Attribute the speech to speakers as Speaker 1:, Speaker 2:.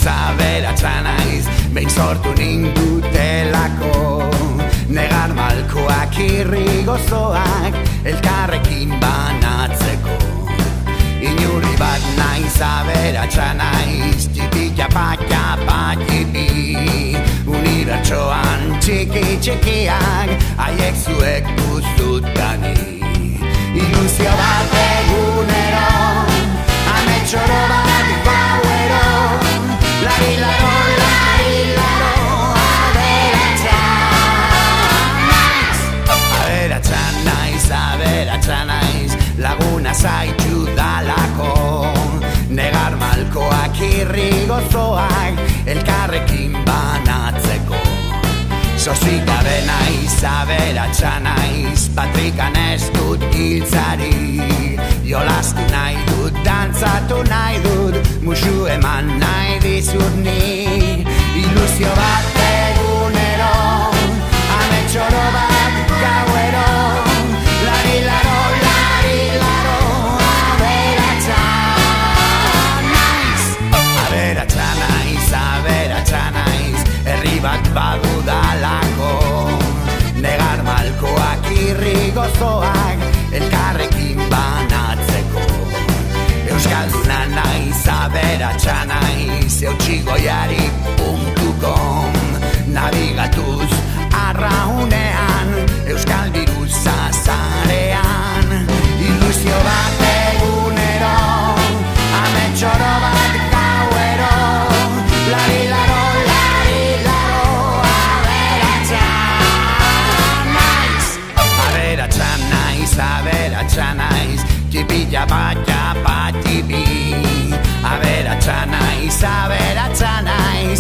Speaker 1: aberatsa naiz, behin sortu nindutelako. Negar malkoak irri gozoak, elkarrekin banatzeko. Inurri bat naiz, aberatsa naiz, txiki-txapa-txapa tipi. Unibertsoan txiki-txikiak, haiek zuek duzutani. Ilusio bat egunero, ametxoro bat gauero. Lari-laro, aberatsa naiz, laguna zaitu dalako. Negar malkoak irri gozoak, elkarrekin banatzeko. Sosik gabe naiz, aberatsa naiz, patrikan ez dut giltzari. Jolastu nahi dut, dantzatu nahi dut, musu eman nahi dizut ni. Ilusio bat egunero, ametxoro bat gauero. Lari-laro, aberatsa naiz, herri bat badudalako. Negar malkoak irri gozoak, elkarrekin banatzeko. Euskalduna naiz, aberatsa naiz, eutxigoiari.com. Nabigatuz arraunean, euskal biruza zarean. Ilusio bat egunero, ametxoro bat gauero. Lari-laro, aberatsa naiz, txipi-txapa-txapa tipi. Aberatsa naiz,